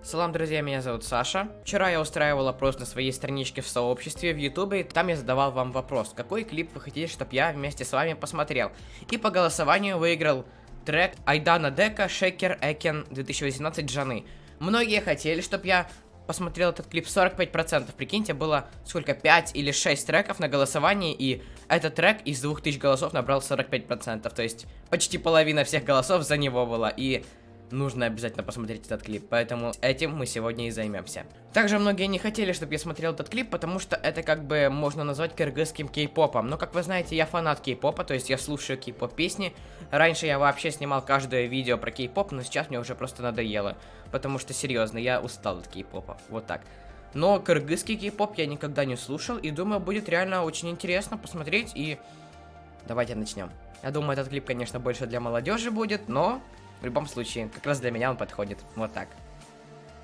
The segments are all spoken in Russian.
Салам, друзья, меня зовут Саша. Вчера я устраивал опрос на своей страничке в сообществе в Ютубе, там я задавал вам вопрос, какой клип вы хотите, чтобы я вместе с вами посмотрел. И по голосованию выиграл трек Айдана Дека «Шекер Экен 2018 Джаны». Многие хотели, чтобы я посмотрел этот клип, 45%. Прикиньте, было сколько, 5 или 6 треков на голосовании, и этот трек из 2000 голосов набрал 45%. То есть почти половина всех голосов за него была, и нужно обязательно посмотреть этот клип, поэтому этим мы сегодня и займемся. Также многие не хотели, чтобы я смотрел этот клип, потому что это как бы можно назвать кыргызским кей-попом. Но, как вы знаете, я фанат кей-попа, то есть я слушаю кей-поп песни. Раньше я вообще снимал каждое видео про кей-поп, но сейчас мне уже просто надоело. Потому что, серьезно, я устал от кей-попа, вот так. Но кыргызский кей-поп я никогда не слушал, и думаю, будет реально очень интересно посмотреть, и давайте начнем. Я думаю, этот клип, конечно, больше для молодежи будет, но в любом случае, как раз для меня он подходит. Вот так.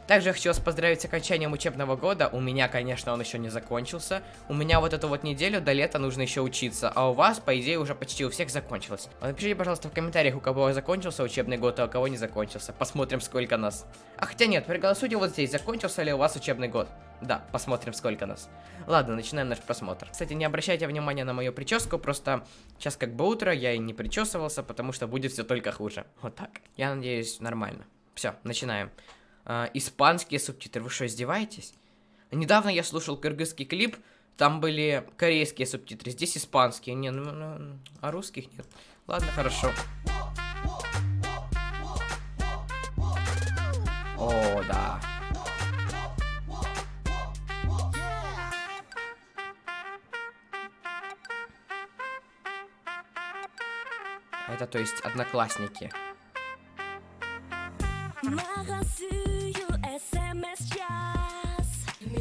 Также хочу вас поздравить с окончанием учебного года. У меня, конечно, он еще не закончился. У меня вот эту вот неделю до лета нужно еще учиться. А у вас, по идее, уже почти у всех закончилось. Напишите, пожалуйста, в комментариях, у кого закончился учебный год, а у кого не закончился. Посмотрим, сколько нас. А хотя нет, проголосуйте вот здесь, закончился ли у вас учебный год. Да, посмотрим, сколько нас. Ладно, начинаем наш просмотр. Кстати, не обращайте внимания на мою прическу, просто сейчас как бы утро, я и не причесывался, потому что будет все только хуже. Вот так. Я надеюсь, нормально. Все, начинаем. Испанские субтитры, вы что, издеваетесь? Недавно я слушал кыргызский клип, там были корейские субтитры, здесь испанские. Не, а русских нет. Ладно, хорошо. О, да. Это, то есть, Одноклассники.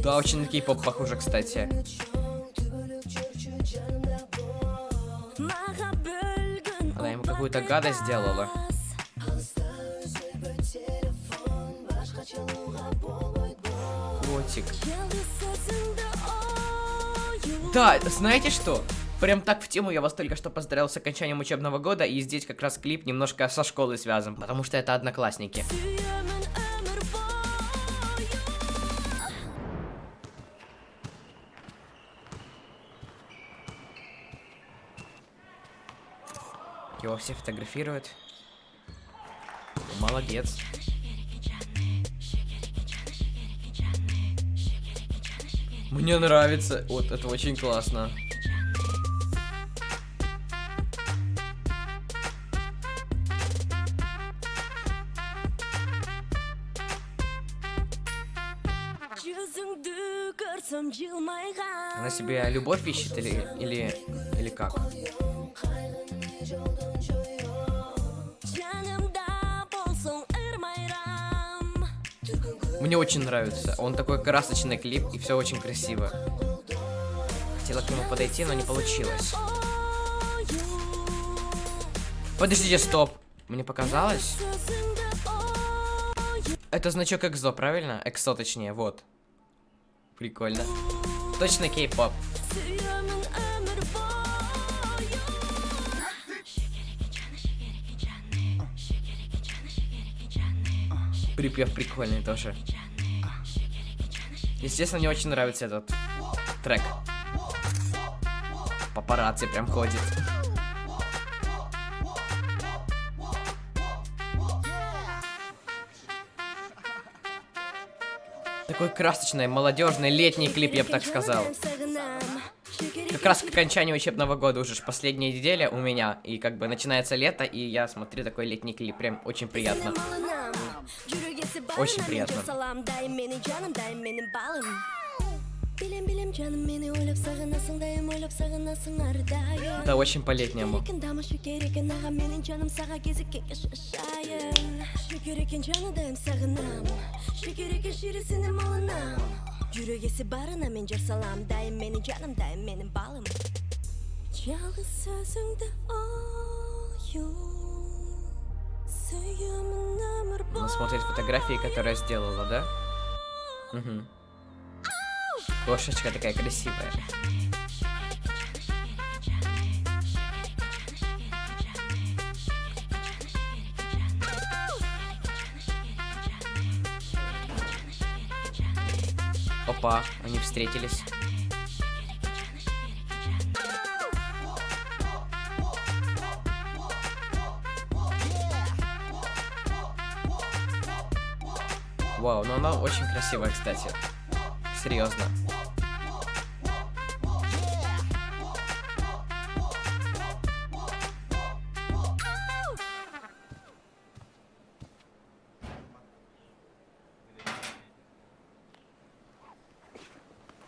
Да, очень на кей-поп похоже, кстати. Она ему какую-то гадость сделала. Котик. Да, знаете что? Прям так в тему я вас только что поздравил с окончанием учебного года, и здесь как раз клип немножко со школы связан, потому что это Одноклассники. Его все фотографируют. Молодец. Мне нравится. Вот, это очень классно. Она себе любовь ищет или как? Мне очень нравится. Он такой красочный клип, и все очень красиво. Хотела к нему подойти, но не получилось. Подождите, стоп. Мне показалось? Это значок Экзо, правильно? Эксо, точнее, вот. Прикольно. Точно кей-поп. Припев прикольный тоже. Естественно, мне очень нравится этот трек. Папарацци прям ходит. Такой красочный, молодежный, летний клип, я бы так сказал. Как раз к окончанию учебного года уже последняя неделя у меня, и как бы начинается лето, и я смотрю такой летний клип, прям очень приятно. Очень приятно. Да, очень по-летнему. Она смотрит фотографии, которые я сделала, да? Угу. Кошечка такая красивая. Опа, они встретились. Вау, ну она очень красивая, кстати. Серьезно.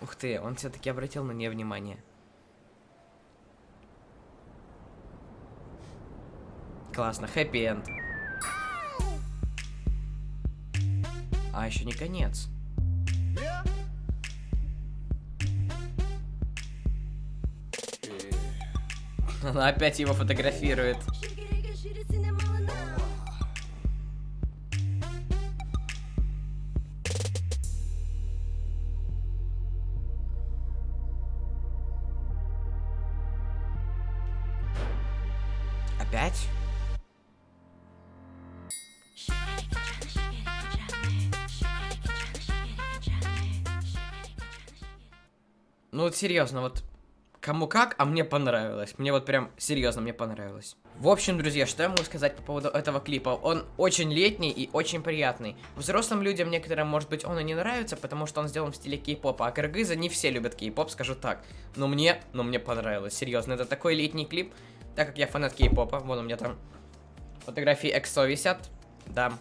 Ух ты, он все-таки обратил на нее внимание. Классно, хэппи-энд. А еще не конец. Она опять его фотографирует. Опять? Ну вот серьезно, вот кому как, а мне понравилось. Мне вот прям серьезно, мне понравилось. В общем, друзья, что я могу сказать по поводу этого клипа? Он очень летний и очень приятный. Взрослым людям некоторым, может быть, он и не нравится, потому что он сделан в стиле кей-попа. А кыргызы не все любят кей-поп, скажу так. Но мне понравилось, серьезно. Это такой летний клип, так как я фанат кей-попа. Вон у меня там фотографии EXO висят. Да.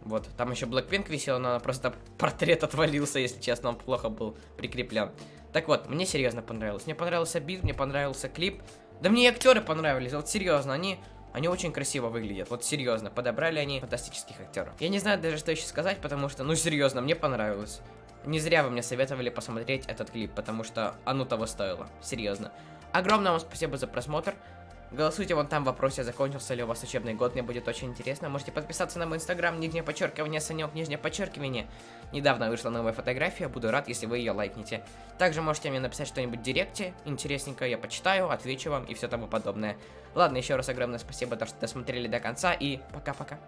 Вот, там еще Blackpink висел, но просто портрет отвалился, если честно, он плохо был прикреплен. Так вот, мне серьезно понравилось. Мне понравился бит, мне понравился клип. Да мне и актеры понравились, вот серьезно, они очень красиво выглядят, вот серьезно, подобрали они фантастических актеров. Я не знаю даже, что еще сказать, потому что, ну серьезно, мне понравилось. Не зря вы мне советовали посмотреть этот клип, потому что оно того стоило, серьезно. Огромное вам спасибо за просмотр. Голосуйте вон там в вопросе, закончился ли у вас учебный год, мне будет очень интересно. Можете подписаться на мой инстаграм, нижнее подчеркивание, Санек, нижнее подчеркивание. Недавно вышла новая фотография, буду рад, если вы ее лайкнете. Также можете мне написать что-нибудь в директе, интересненькое, я почитаю, отвечу вам и все тому подобное. Ладно, еще раз огромное спасибо, что досмотрели до конца, и пока-пока.